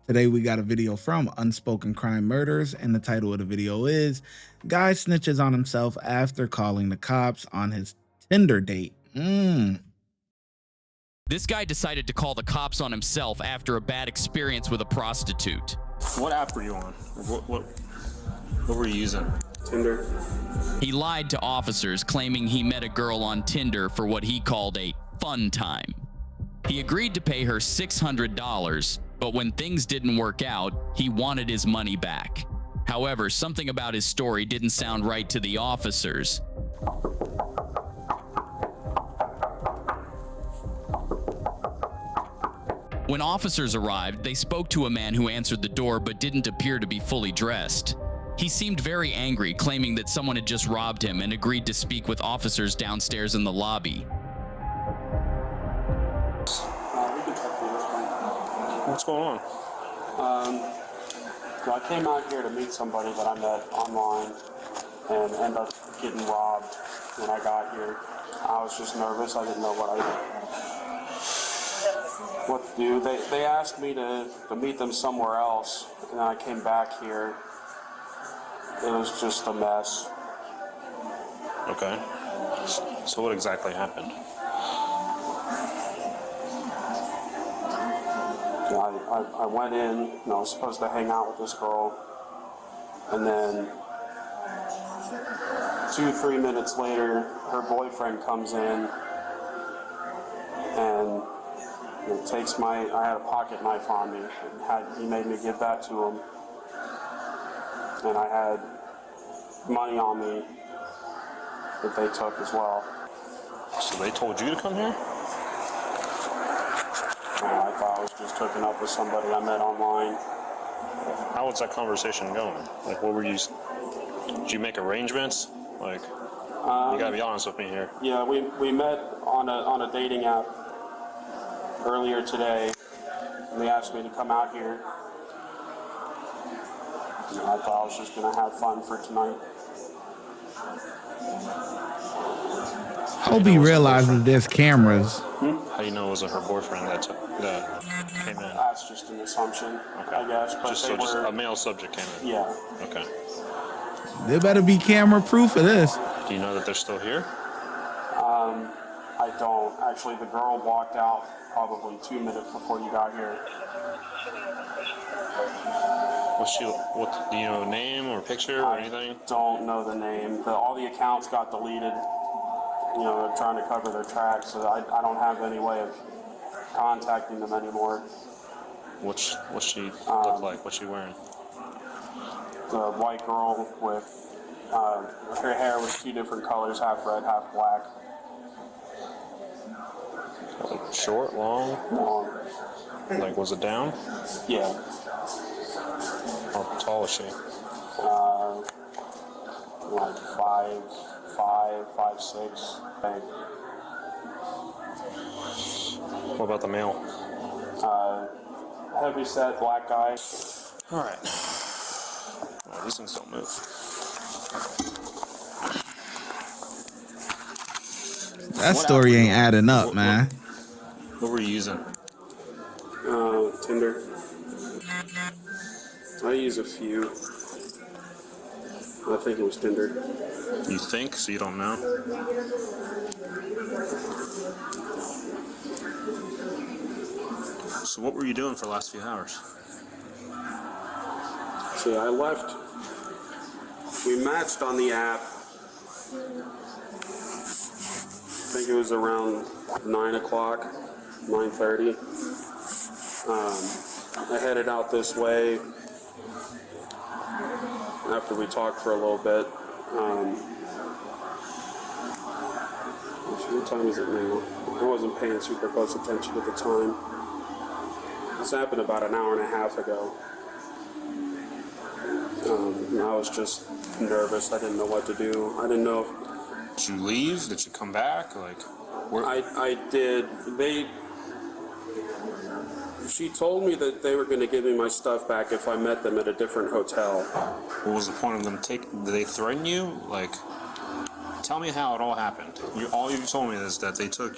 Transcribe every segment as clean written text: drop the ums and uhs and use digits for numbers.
Today we got a video from Unspoken Crime Murders, and the title of the video is Guy Snitches on Himself After Calling the Cops on His Tinder Date. This guy decided to call the cops on himself after a bad experience with a prostitute. What app were you on? What were you using? Tinder. He lied to officers, claiming he met a girl on Tinder for what he called a fun time. He agreed to pay her $600, but when things didn't work out, he wanted his money back. However, something about his story didn't sound right to the officers. When officers arrived, they spoke to a man who answered the door but didn't appear to be fully dressed. He seemed very angry, claiming that someone had just robbed him, and agreed to speak with officers downstairs in the lobby. What's going on? Well, I came out here to meet somebody that I met online and ended up getting robbed when I got here. I was just nervous. I didn't know what to do. They asked me to meet them somewhere else, and I came back here. It was just a mess. Okay. So what exactly happened? I went in, I was supposed to hang out with this girl, and then 2-3 minutes later, her boyfriend comes in and takes I had a pocket knife on me, and he made me give that to him, and I had money on me that they took as well. So they told you to come here? I thought I was just hooking up with somebody I met online. How was that conversation going? Like, what were you? Did you make arrangements? Like, you gotta be honest with me here. Yeah, we met on a dating app earlier today, and they asked me to come out here. I thought I was just gonna have fun for tonight. Hope he realizes there's cameras. How do you know it wasn't her boyfriend that came in? That's just an assumption, Okay. I guess. But Just a male subject came in? Yeah. Okay. There better be camera proof of this. Do you know that they're still here? I don't. Actually, the girl walked out probably 2 minutes before you got here. Do you know a name or picture or anything? I don't know the name. All the accounts got deleted. They're trying to cover their tracks, so I don't have any way of contacting them anymore. What's she look like? What's she wearing? The white girl with her hair was 2 different colors, half red, half black. Like short, long? Like, was it down? Yeah. How tall is she? Like 5'6". What about the male? Heavy set black guy. All right. Well, these things don't move. That story ain't adding up, man. What were you using? Tinder. I use a few. I think it was Tinder. You think, so you don't know? So what were you doing for the last few hours? See, I left. We matched on the app. I think it was around 9 o'clock, 9:30. I headed out this way after we talked for a little bit. What time is it now? I wasn't paying super close attention at the time. This happened about an hour and a half ago. I was just nervous. I didn't know what to do. I didn't know if... Did you leave? Did you come back? Like, where? I did. She told me that they were going to give me my stuff back if I met them at a different hotel. What was the point of them did they threaten you? Like, tell me how it all happened. All you told me is that they took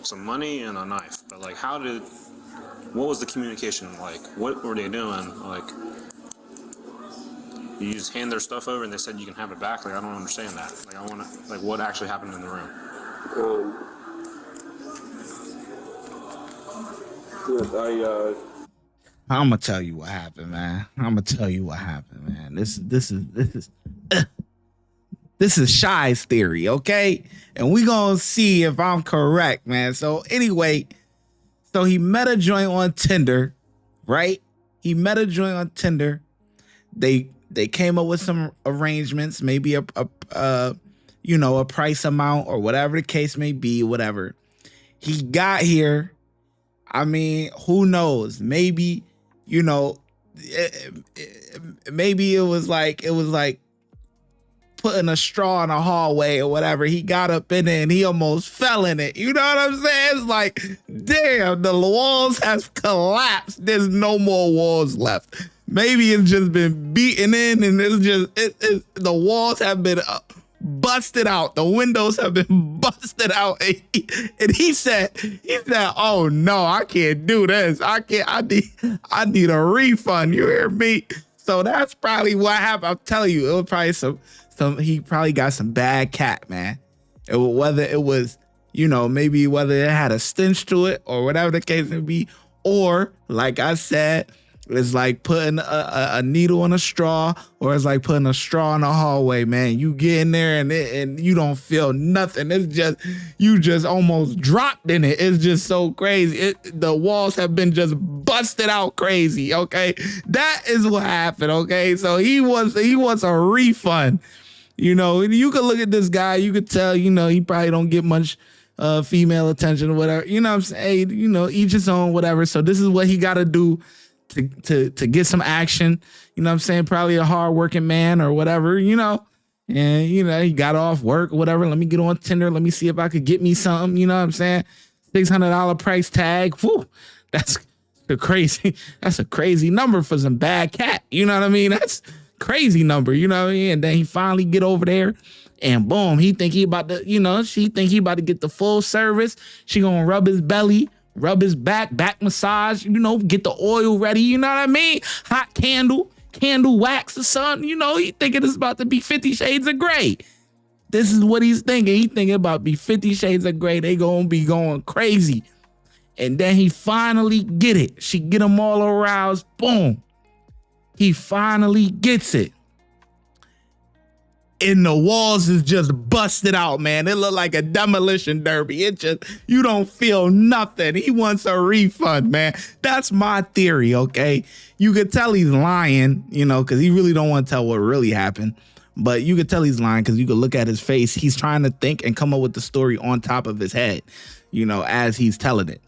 some money and a knife. But like, how did what was the communication like? What were they doing? Like, you just hand their stuff over and they said you can have it back? Like, I don't understand that. Like, I want to, like, what actually happened in the room? I'm gonna tell you what happened, man. This is Shy's theory, okay? And we gonna see if I'm correct, man. So anyway, so he met a joint on Tinder, right? He met a joint on Tinder. They came up with some arrangements, maybe a price amount or whatever the case may be, whatever. He got here. I mean, who knows? Maybe, maybe it was like putting a straw in a hallway or whatever. He got up in it and he almost fell in it. You know what I'm saying? It's like, damn, the walls have collapsed. There's no more walls left. Maybe it's just been beaten in and it's just, the walls have been busted out. The windows have been busted out. And he said, oh no, I can't do this. I need a refund. You hear me? So that's probably what happened. I'm telling you, it was probably he probably got some bad cat, man. Whether it was, maybe whether it had a stench to it or whatever the case may be, or like I said, it's like putting a needle in a straw, or it's like putting a straw in a hallway, man. You get in there and you don't feel nothing. It's just, you just almost dropped in it. It's just so crazy. The walls have been just busted out crazy, okay? That is what happened, okay? So he wants a refund. You could look at this guy, you could tell, he probably don't get much female attention or whatever. You know what I'm saying? Each his own, whatever. So this is what he got to do to get some action. You know what I'm saying? Probably a hardworking man or whatever, and, he got off work or whatever. Let me get on Tinder. Let me see if I could get me something. You know what I'm saying? $600 price tag. Whew, that's a crazy number for some bad cat. You know what I mean? That's crazy number, you know what I mean? And then he finally get over there and boom, he think he about to, she think he about to get the full service. She gonna rub his belly, rub his back massage, get the oil ready, you know what I mean? Hot candle wax or something, he thinking it's about to be 50 Shades of Grey. This is what he's thinking. He thinking about be 50 Shades of Grey. They gonna be going crazy. And then he finally get it. She get him all aroused, boom. He finally gets it. And the walls is just busted out, man. It looked like a demolition derby. It just, you don't feel nothing. He wants a refund, man. That's my theory, okay? You could tell he's lying, because he really don't want to tell what really happened. But you could tell he's lying because you could look at his face. He's trying to think and come up with the story on top of his head, as he's telling it.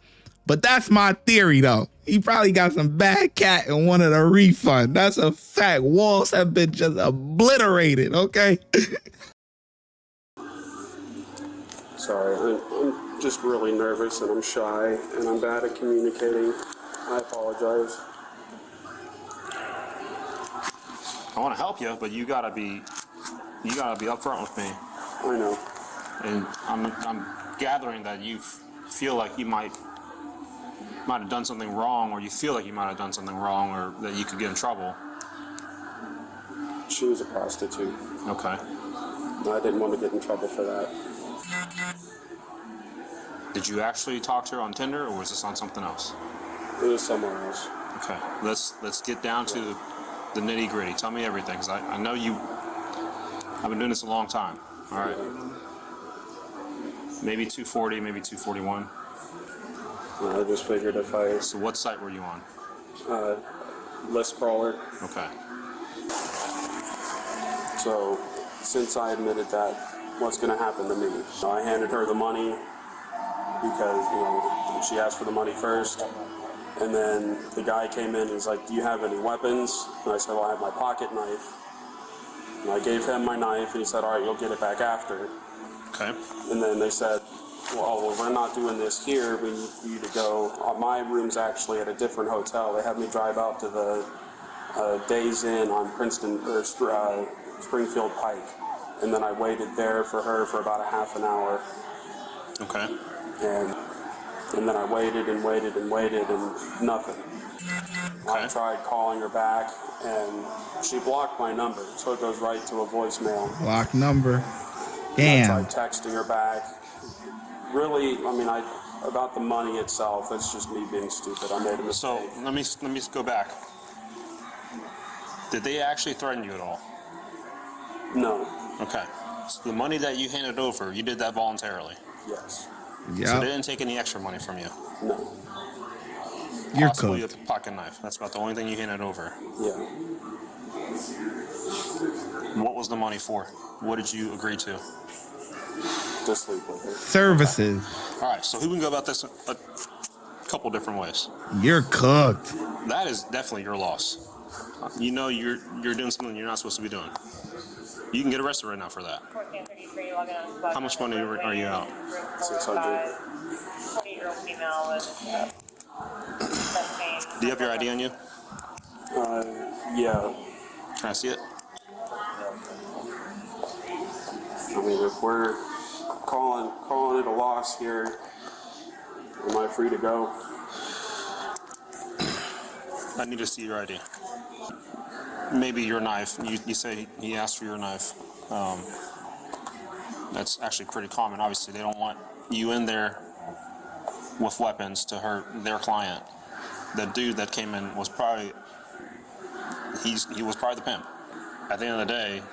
But that's my theory, though. He probably got some bad cat and wanted a refund. That's a fact. Walls have been just obliterated, okay? Sorry, I'm just really nervous and I'm shy and I'm bad at communicating. I apologize. I want to help you, but you gotta be upfront with me. I know. And I'm gathering that you feel like you might have done something wrong, or you feel like you might have done something wrong, or that you could get in trouble. She was a prostitute. Okay. I didn't want to get in trouble for that. Did you actually talk to her on Tinder, or was this on something else? It was somewhere else. Okay. Let's get down to the nitty gritty. Tell me everything, because I know I've been doing this a long time. All right. Maybe 240, maybe 241. I just figured if I... So what site were you on? List crawler. Okay. So, since I admitted that, what's going to happen to me? So I handed her the money because, she asked for the money first. And then the guy came in, he's like, do you have any weapons? And I said, well, I have my pocket knife. And I gave him my knife, and he said, all right, you'll get it back after. Okay. And then they said, well, we're not doing this here. We need you to go. My room's actually at a different hotel. They had me drive out to the Days Inn on Princeton or Springfield Pike, and then I waited there for her for about a half an hour. Okay. And And then I waited and waited and waited and nothing. I tried calling her back and she blocked my number, so it goes right to a voicemail. Block number. Damn. I Damn. tried texting her back. Really, I mean, about the money itself, it's just me being stupid. I made a mistake. So let me go back. Did they actually threaten you at all? No. Okay. So the money that you handed over, you did that voluntarily. Yes. So Yeah. they didn't take any extra money from you. No. You're Possibly cooked. a pocket knife. That's about the only thing you handed over. Yeah. What was the money for? What did you agree to? To sleep with her. Services. All right. So we can go about this a couple different ways. You're cooked. That is definitely your loss. You know you're doing something you're not supposed to be doing. You can get arrested right now for that. How much money are you out? 600. 28-year-old female with chest pain. Do you have your ID on you? Yeah. Can I see it? I mean, if we're calling it a loss here, am I free to go? I need to see your ID. Maybe your knife. You say he asked for your knife. That's actually pretty common. Obviously, they don't want you in there with weapons to hurt their client. The dude that came in was probably he was probably the pimp. At the end of the day,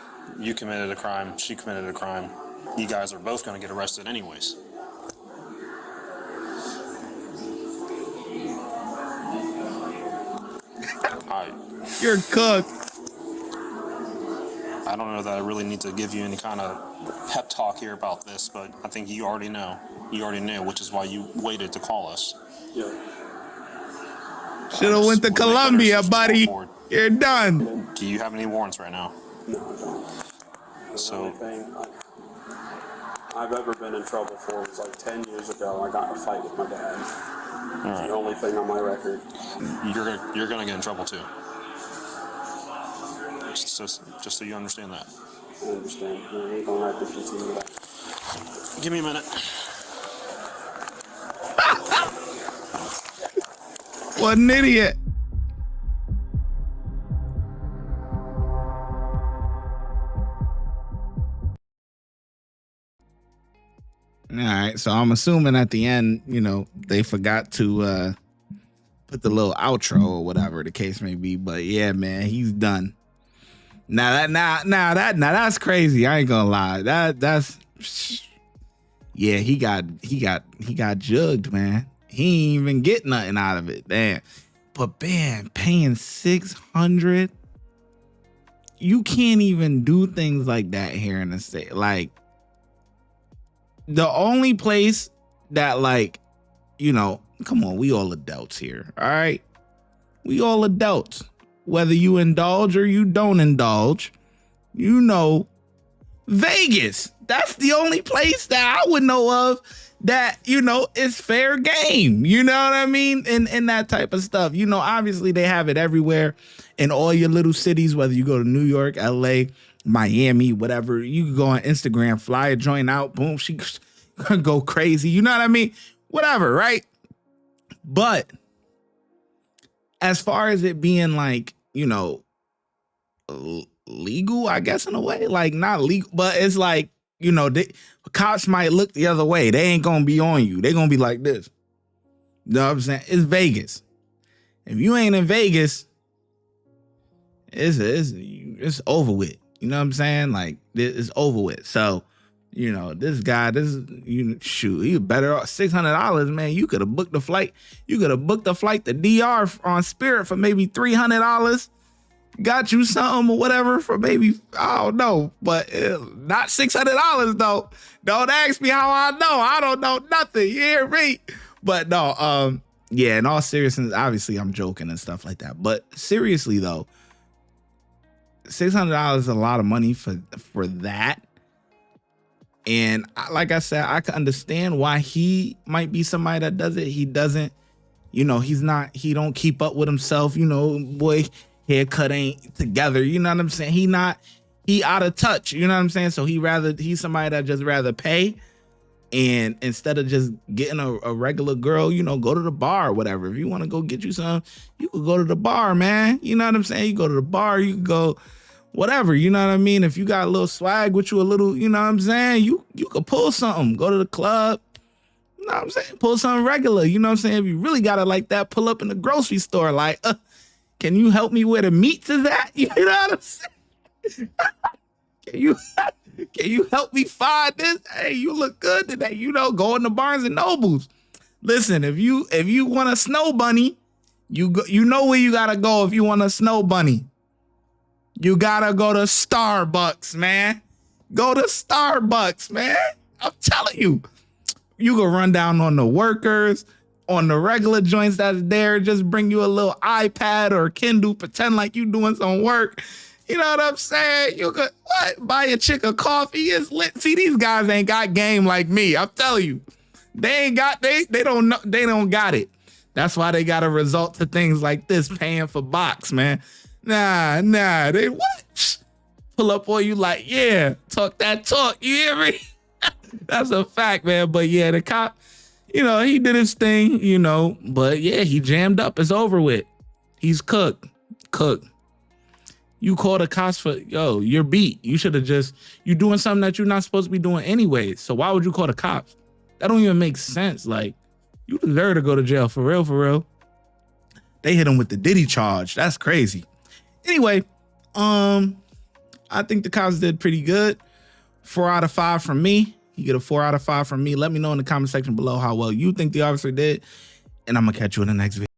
you committed a crime. She committed a crime. You guys are both going to get arrested anyways. You're cooked. I don't know that I really need to give you any kind of pep talk here about this, but I think you already know. You already knew, which is why you waited to call us. Yeah. Should have went to Colombia, buddy. You're done. Do you have any warrants right now? No, I don't. The So- only thing I've ever been in trouble for was like 10 years ago. I got in a fight with my dad. It's the only thing on my record. You're gonna get in trouble too. Just so you understand that. I understand. We don't have to continue that. Give me a minute. What an idiot. All right, so I'm assuming at the end, they forgot to put the little outro or whatever the case may be. But yeah, man, he's done. Now that's crazy. I ain't gonna lie. That's yeah. He got jugged, man. He ain't even get nothing out of it. Damn. But man, paying $600, you can't even do things like that here in the state. Like, the only place that, like, come on, we all adults here, all right? We all adults. Whether you indulge or you don't indulge, Vegas. That's the only place that I would know of that, is fair game. You know what I mean? And that type of stuff. Obviously they have it everywhere in all your little cities, whether you go to New York, LA, Miami, whatever. You can go on Instagram, fly a joint out, boom, she gonna go crazy. You know what I mean? Whatever, right? But as far as it being like, legal, I guess, in a way, like not legal, but it's like, cops might look the other way. They ain't gonna be on you. They gonna be like this. You know what I'm saying? It's Vegas. If you ain't in Vegas, it's over with. You know what I'm saying? Like, it's over with. So, this guy, shoot, he better off $600, man. You could have booked the flight. You could have booked the flight to DR on Spirit for maybe $300. Got you something or whatever for maybe, I don't know, but not $600 though. Don't ask me how I know. I don't know nothing. You hear me? But no, yeah, in all seriousness, obviously I'm joking and stuff like that. But seriously though, $600 is a lot of money for that. And like I said, I can understand why he might be somebody that does it. He doesn't, he don't keep up with himself, boy, haircut ain't together. You know what I'm saying? He out of touch. You know what I'm saying? So he's somebody that just rather pay And instead of just getting a regular girl, you know, go to the bar or whatever. If you want to go get you some, you could go to the bar, man. You know what I'm saying? You go to the bar, you can go whatever, you know what I mean? If you got a little swag with you, a little, you know what I'm saying? You could pull something, go to the club, you know what I'm saying? Pull something regular, you know what I'm saying? If you really got it like that, pull up in the grocery store like, can you help me where the meats is at? You know what I'm saying? Can you help me find this? Hey, you look good today. You know, go in the Barnes and Nobles. Listen, if you want a snow bunny, you know where you gotta go if you want a snow bunny. You gotta go to Starbucks, man. Go to Starbucks, man. I'm telling you. You can run down on the workers, on the regular joints that's there. Just bring you a little iPad or Kindle, pretend like you doing some work. You know what I'm saying? You could buy a chick a coffee. It's lit. See, these guys ain't got game like me. I'm telling you. They don't know, they don't got it. That's why they gotta resort to things like this, paying for box, man. Nah, they what? Pull up on you like, yeah, talk that talk. You hear me? That's a fact, man. But yeah, the cop, you know, he did his thing, you know, but yeah, he jammed up. It's over with. He's cooked. You call the cops for, yo, you're beat. You should have you doing something that you're not supposed to be doing anyways. So why would you call the cops? That don't even make sense. Like, you deserve to go to jail, for real. They hit him with the Diddy charge. That's crazy. Anyway, I think the cops did pretty good. 4 out of 5 from me. You get a 4 out of 5 from me. Let me know in the comment section below how well you think the officer did. And I'm going to catch you in the next video.